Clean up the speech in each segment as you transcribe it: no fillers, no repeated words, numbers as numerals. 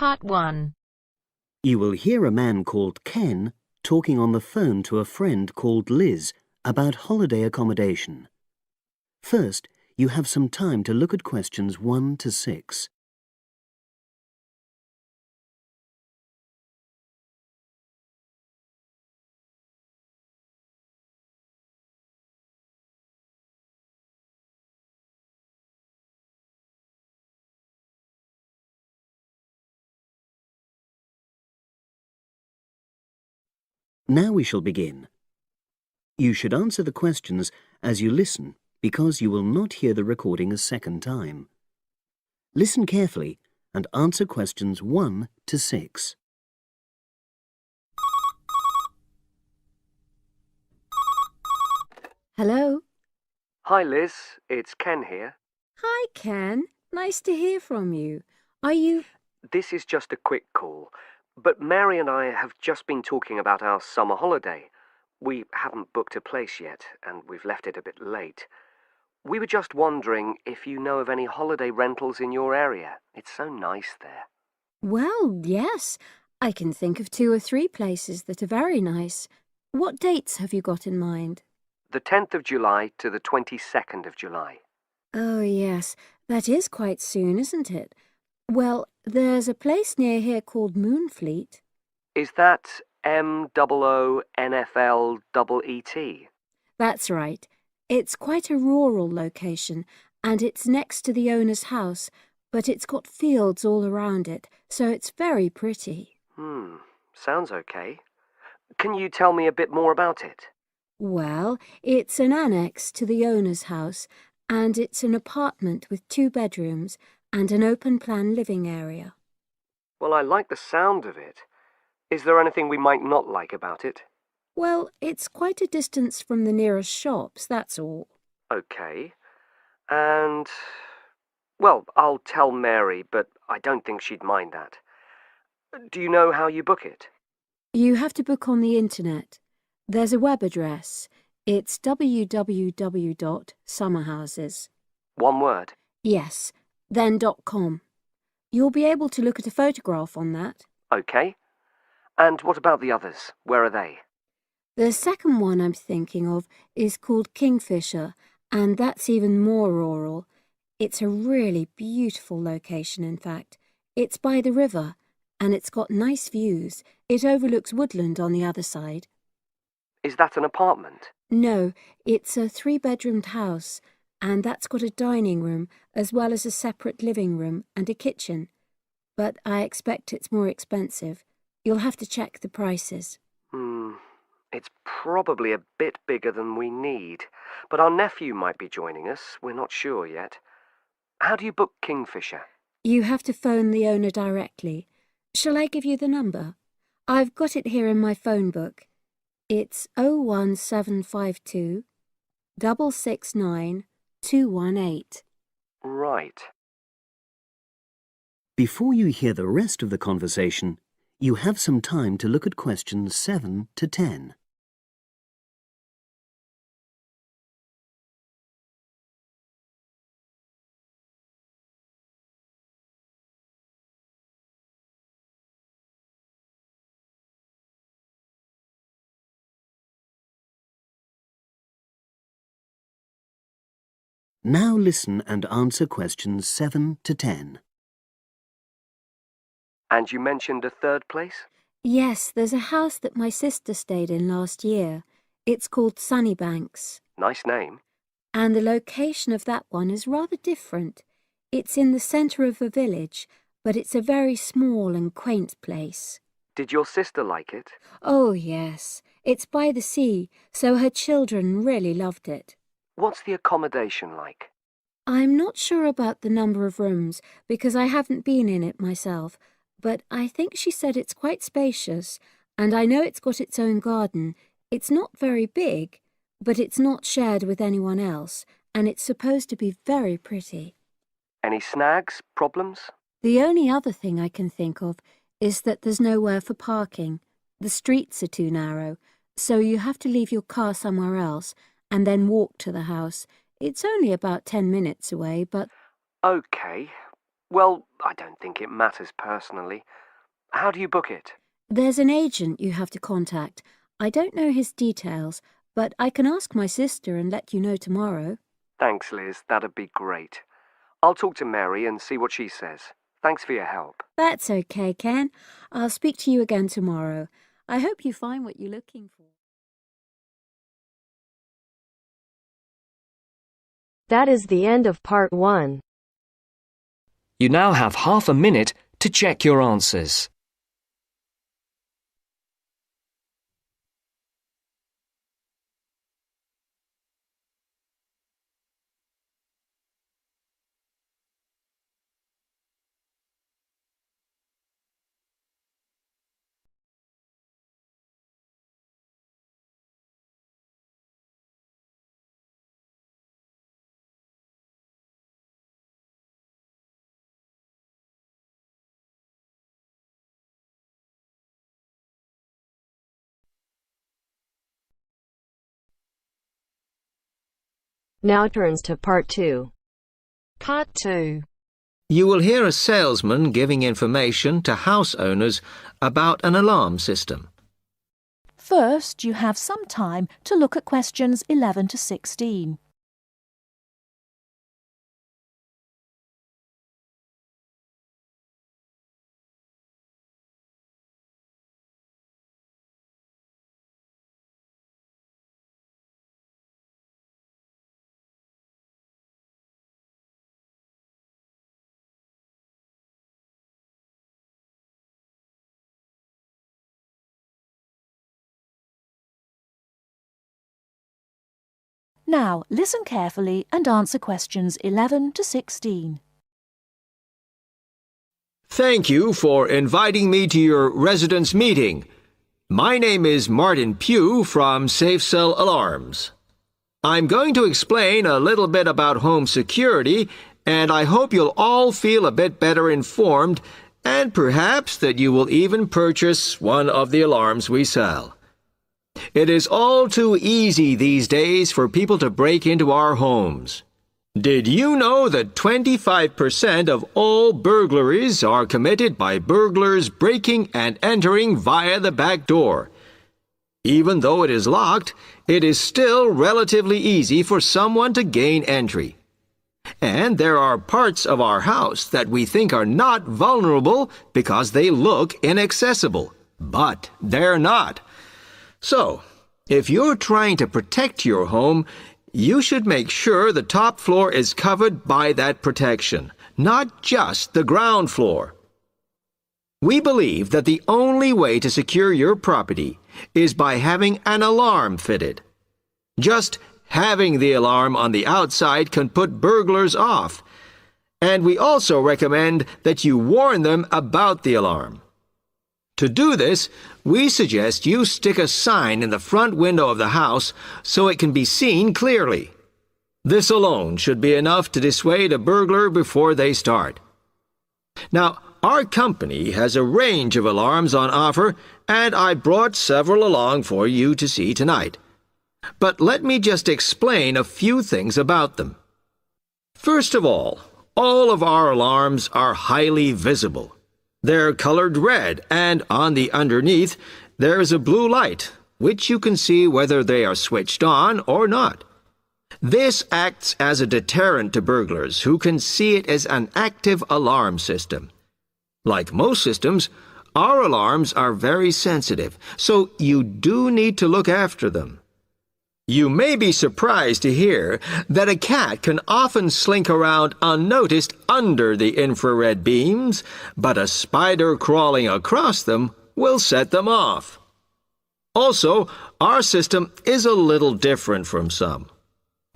Part 1. You will hear a man called Ken talking on the phone to a friend called Liz about holiday accommodation. First, you have some time to look at questions 1 to 6. Now we shall begin. You should answer the questions as you listen because you will not hear the recording a second time. Listen carefully and answer questions 1 to 6. Hello. Hi Liz, it's Ken here. Hi, Ken. Nice to hear from you. Are you... This is just a quick call, but Mary and I have just been talking about our summer holiday. We haven't booked a place yet, and we've left it a bit late. We were just wondering if you know of any holiday rentals in your area. It's so nice there. Well, yes. I can think of 2 or 3 places that are very nice. What dates have you got in mind? The 10th of July to the 22nd of July. Oh, yes. That is quite soon, isn't it? Well, there's a place near here called Moonfleet. Is that MOONFLEET? That's right. It's quite a rural location, and it's next to the owner's house, but it's got fields all around it, so it's very pretty. Sounds okay. Can you tell me a bit more about it? Well, it's an annex to the owner's house, and it's an apartment with 2 bedrooms and an open-plan living area. Well, I like the sound of it. Is there anything we might not like about it? Well, it's quite a distance from the nearest shops, that's all. Okay. And... well, I'll tell Mary, but I don't think she'd mind that. Do you know how you book it? You have to book on the internet. There's a web address. It's www.summerhouses. One word? Yes, then .com. You'll be able to look at a photograph on that. Okay. And what about the others? Where are they? The second one I'm thinking of is called Kingfisher, and that's even more rural. It's a really beautiful location, in fact. It's by the river, and it's got nice views. It overlooks woodland on the other side. Is that an apartment? No, it's a 3-bedroomed house, and that's got a dining room as well as a separate living room and a kitchen. But I expect it's more expensive. You'll have to check the prices. It's probably a bit bigger than we need, but our nephew might be joining us. We're not sure yet. How do you book Kingfisher? You have to phone the owner directly. Shall I give you the number? I've got it here in my phone book. It's 01752 669 218. Right. Before you hear the rest of the conversation, you have some time to look at questions 7 to 10. Now listen and answer questions 7 to 10. And you mentioned a third place? Yes, there's a house that my sister stayed in last year. It's called Sunnybanks. Nice name. And the location of that one is rather different. It's in the centre of a village, but it's a very small and quaint place. Did your sister like it? Oh, yes. It's by the sea, so her children really loved it. What's the accommodation like? I'm not sure about the number of rooms, because I haven't been in it myself, but I think she said it's quite spacious, and I know it's got its own garden. It's not very big, but it's not shared with anyone else, and it's supposed to be very pretty. Any snags? Problems? The only other thing I can think of is that there's nowhere for parking. The streets are too narrow, so you have to leave your car somewhere else and then walk to the house. It's only about 10 minutes away, but... Okay. Well, I don't think it matters personally. How do you book it? There's an agent you have to contact. I don't know his details, but I can ask my sister and let you know tomorrow. Thanks, Liz. That'd be great. I'll talk to Mary and see what she says. Thanks for your help. That's okay, Ken. I'll speak to you again tomorrow. I hope you find what you're looking for. That is the end of part 1. You now have half a minute to check your answers. Now turns to part 2. Part 2. You will hear a salesman giving information to house owners about an alarm system. First, you have some time to look at questions 11 to 16. Now, listen carefully and answer questions 11 to 16. Thank you for inviting me to your residence meeting. My name is Martin Pugh from Safe Cell Alarms. I'm going to explain a little bit about home security, and I hope you'll all feel a bit better informed, and perhaps that you will even purchase one of the alarms we sell. It is all too easy these days for people to break into our homes. Did you know that 25% of all burglaries are committed by burglars breaking and entering via the back door? Even though it is locked, it is still relatively easy for someone to gain entry. And there are parts of our house that we think are not vulnerable because they look inaccessible. But they're not. So, if you're trying to protect your home, you should make sure the top floor is covered by that protection, not just the ground floor. We believe that the only way to secure your property is by having an alarm fitted. Just having the alarm on the outside can put burglars off, and we also recommend that you warn them about the alarm. To do this, we suggest you stick a sign in the front window of the house so it can be seen clearly. This alone should be enough to dissuade a burglar before they start. Now, our company has a range of alarms on offer, and I brought several along for you to see tonight. But let me just explain a few things about them. First of all of our alarms are highly visible. They're colored red, and on the underneath, there's a blue light, which you can see whether they are switched on or not. This acts as a deterrent to burglars who can see it as an active alarm system. Like most systems, our alarms are very sensitive, so you do need to look after them. You may be surprised to hear that a cat can often slink around unnoticed under the infrared beams, but a spider crawling across them will set them off. Also, our system is a little different from some.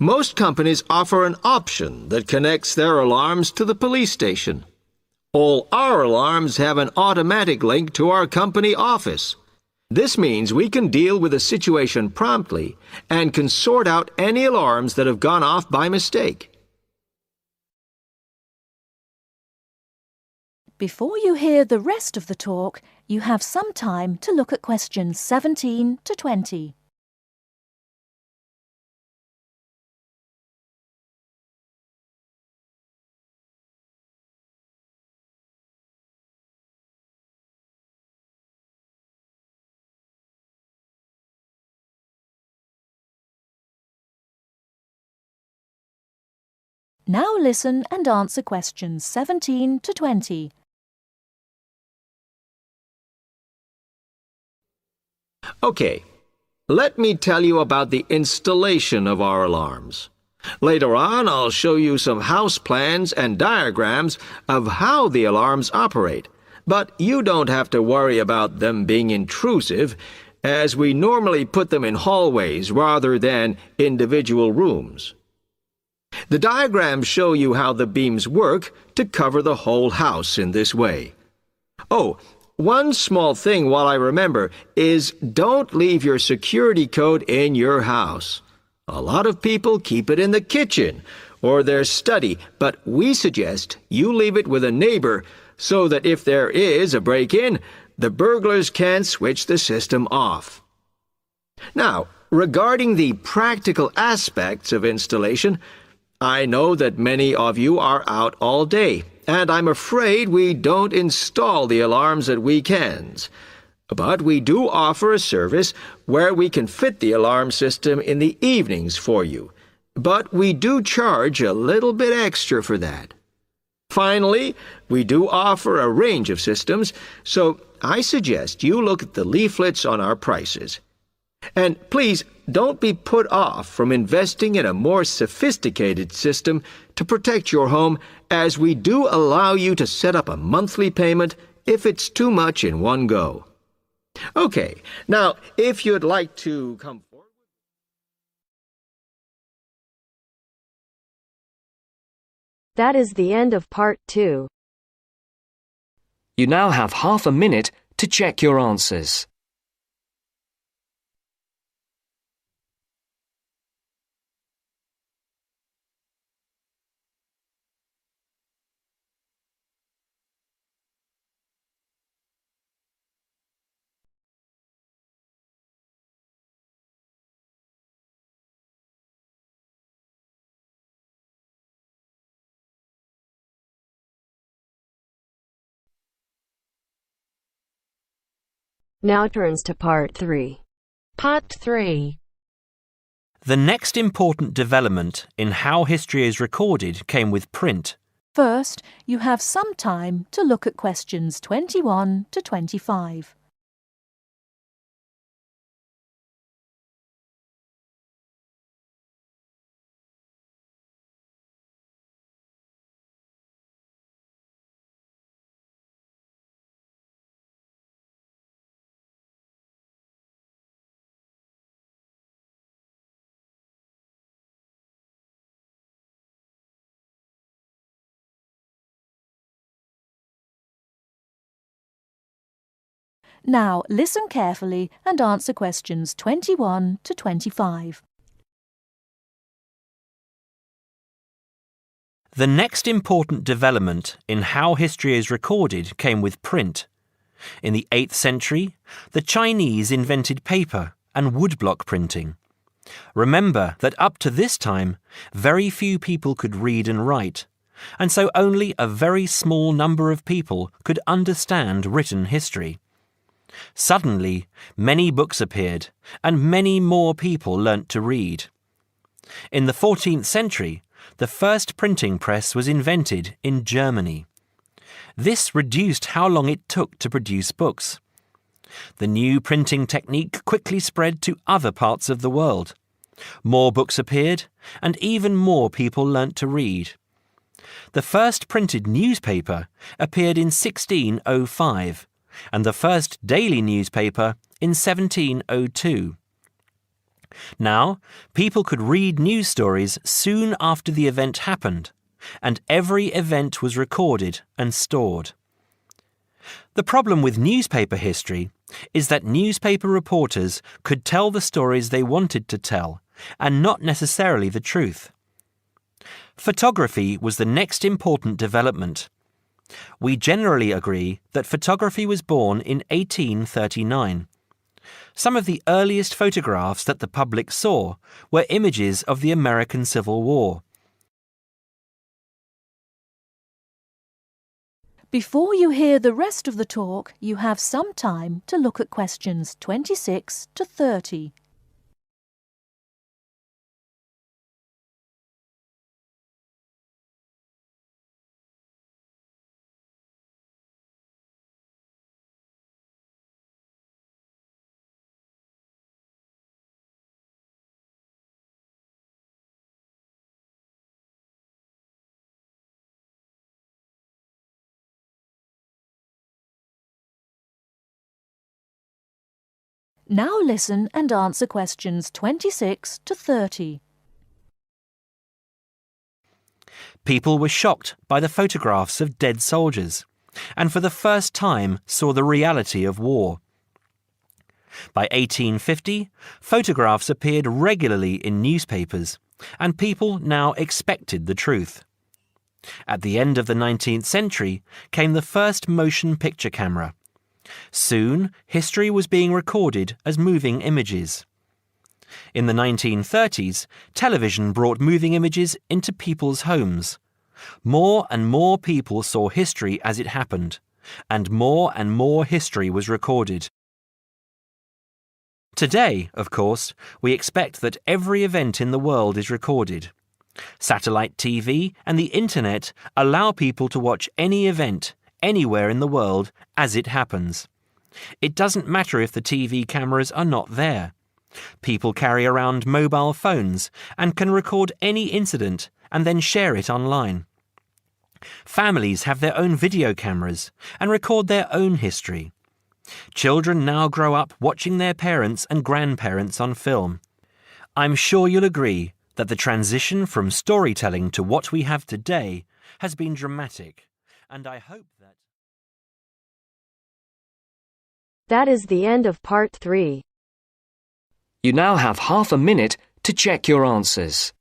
Most companies offer an option that connects their alarms to the police station. All our alarms have an automatic link to our company office. This means we can deal with a situation promptly and can sort out any alarms that have gone off by mistake. Before you hear the rest of the talk, you have some time to look at questions 17 to 20. Now listen and answer questions 17 to 20. Okay, let me tell you about the installation of our alarms. Later on, I'll show you some house plans and diagrams of how the alarms operate, but you don't have to worry about them being intrusive, as we normally put them in hallways rather than individual rooms. The diagrams show you how the beams work to cover the whole house in this way. Oh, one small thing while I remember is don't leave your security code in your house. A lot of people keep it in the kitchen or their study, but we suggest you leave it with a neighbor so that if there is a break-in, the burglars can switch the system off. Now, regarding the practical aspects of installation, I know that many of you are out all day, and I'm afraid we don't install the alarms at weekends. But we do offer a service where we can fit the alarm system in the evenings for you. But we do charge a little bit extra for that. Finally, we do offer a range of systems, so I suggest you look at the leaflets on our prices. And please don't be put off from investing in a more sophisticated system to protect your home, as we do allow you to set up a monthly payment if it's too much in one go. Okay, now if you'd like to come forward. That is the end of part 2. You now have half a minute to check your answers. Now turns to part 3. Part 3. The next important development in how history is recorded came with print. First, you have some time to look at questions 21 to 25. Now listen carefully and answer questions 21 to 25. The next important development in how history is recorded came with print. In the 8th century, the Chinese invented paper and woodblock printing. Remember that up to this time, very few people could read and write, and so only a very small number of people could understand written history. Suddenly, many books appeared, and many more people learnt to read. In the 14th century, the first printing press was invented in Germany. This reduced how long it took to produce books. The new printing technique quickly spread to other parts of the world. More books appeared, and even more people learnt to read. The first printed newspaper appeared in 1605, and the first daily newspaper in 1702. Now, people could read news stories soon after the event happened, and every event was recorded and stored. The problem with newspaper history is that newspaper reporters could tell the stories they wanted to tell, and not necessarily the truth. Photography was the next important development. We generally agree that photography was born in 1839. Some of the earliest photographs that the public saw were images of the American Civil War. Before you hear the rest of the talk, you have some time to look at questions 26 to 30. Now listen and answer questions 26 to 30. People were shocked by the photographs of dead soldiers and for the first time saw the reality of war. By 1850, photographs appeared regularly in newspapers, and people now expected the truth. At the end of the 19th century came the first motion picture camera. Soon, history was being recorded as moving images. In the 1930s, television brought moving images into people's homes. More and more people saw history as it happened, and more history was recorded. Today, of course, we expect that every event in the world is recorded. Satellite TV and the Internet allow people to watch any event, anywhere in the world, as it happens. It doesn't matter if the TV cameras are not there. People carry around mobile phones and can record any incident and then share it online. Families have their own video cameras and record their own history. Children now grow up watching their parents and grandparents on film. I'm sure you'll agree that the transition from storytelling to what we have today has been dramatic, and I hope that... That is the end of part 3. You now have half a minute to check your answers.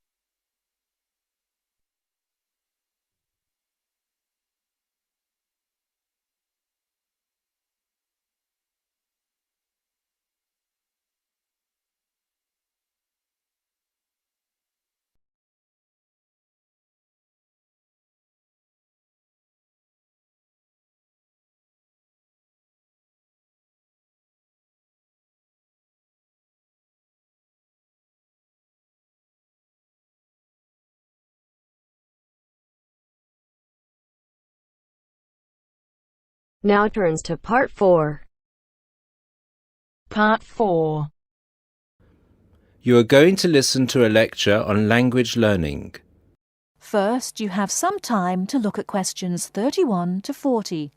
Now turns to part 4. Part 4. You are going to listen to a lecture on language learning. First, you have some time to look at questions 31 to 40.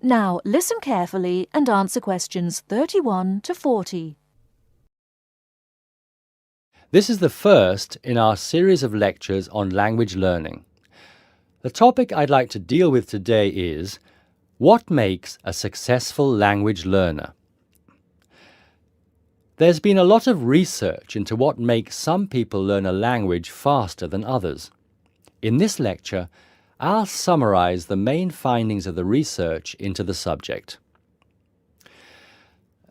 Now listen carefully and answer questions 31 to 40. This is the first in our series of lectures on language learning. The topic I'd like to deal with today is what makes a successful language learner? There's been a lot of research into what makes some people learn a language faster than others. In this lecture, I'll summarize the main findings of the research into the subject.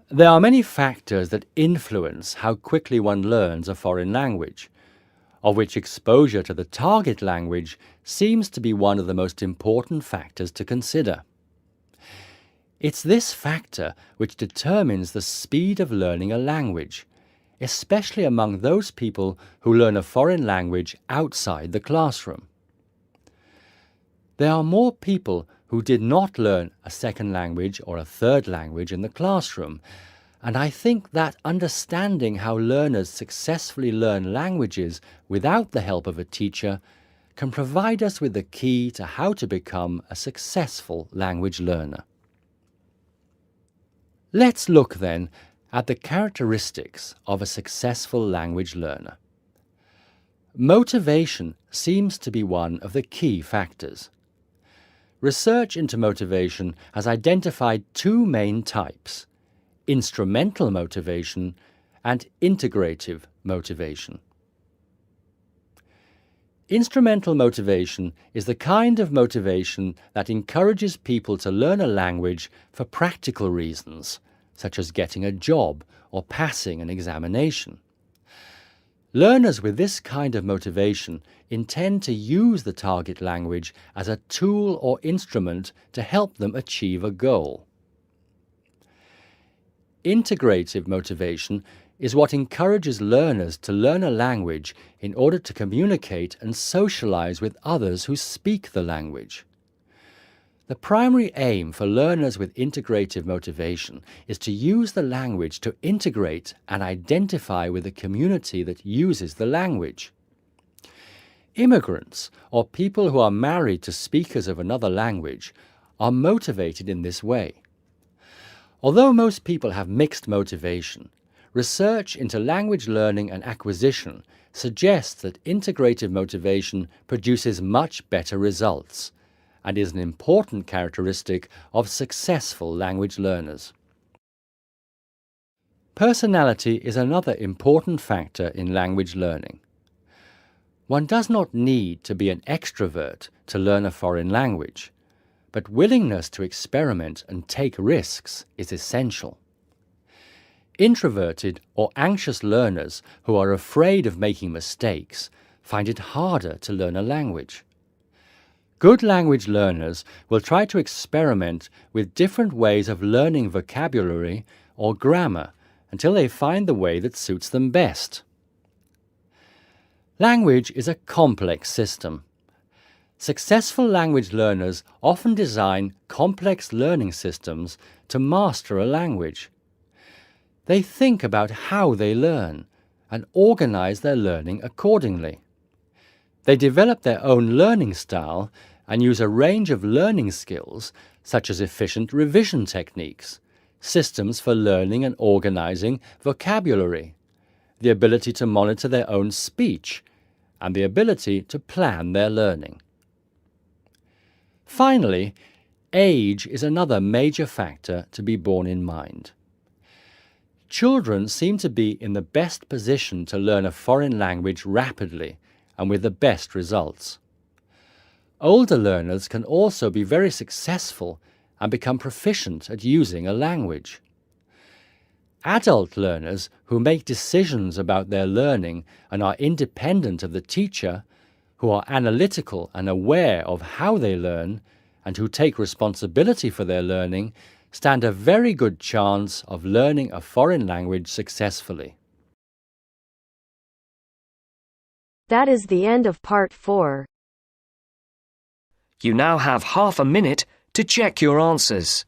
There are many factors that influence how quickly one learns a foreign language, of which exposure to the target language seems to be one of the most important factors to consider. It's this factor which determines the speed of learning a language, especially among those people who learn a foreign language outside the classroom. There are more people who did not learn a second language or a third language in the classroom, and I think that understanding how learners successfully learn languages without the help of a teacher can provide us with the key to how to become a successful language learner. Let's look then at the characteristics of a successful language learner. Motivation seems to be one of the key factors. Research into motivation has identified two main types: instrumental motivation and integrative motivation. Instrumental motivation is the kind of motivation that encourages people to learn a language for practical reasons, such as getting a job or passing an examination. Learners with this kind of motivation intend to use the target language as a tool or instrument to help them achieve a goal. Integrative motivation is what encourages learners to learn a language in order to communicate and socialize with others who speak the language. The primary aim for learners with integrative motivation is to use the language to integrate and identify with the community that uses the language. Immigrants, or people who are married to speakers of another language, are motivated in this way. Although most people have mixed motivation, research into language learning and acquisition suggests that integrative motivation produces much better results and is an important characteristic of successful language learners. Personality is another important factor in language learning. One does not need to be an extrovert to learn a foreign language, but willingness to experiment and take risks is essential. Introverted or anxious learners who are afraid of making mistakes find it harder to learn a language. Good language learners will try to experiment with different ways of learning vocabulary or grammar until they find the way that suits them best. Language is a complex system. Successful language learners often design complex learning systems to master a language. They think about how they learn and organize their learning accordingly. They develop their own learning style and use a range of learning skills such as efficient revision techniques, systems for learning and organizing vocabulary, the ability to monitor their own speech, and the ability to plan their learning. Finally, age is another major factor to be borne in mind. Children seem to be in the best position to learn a foreign language rapidly and with the best results. Older learners can also be very successful and become proficient at using a language. Adult learners who make decisions about their learning and are independent of the teacher, who are analytical and aware of how they learn, and who take responsibility for their learning, stand a very good chance of learning a foreign language successfully. That is the end of part 4. You now have half a minute to check your answers.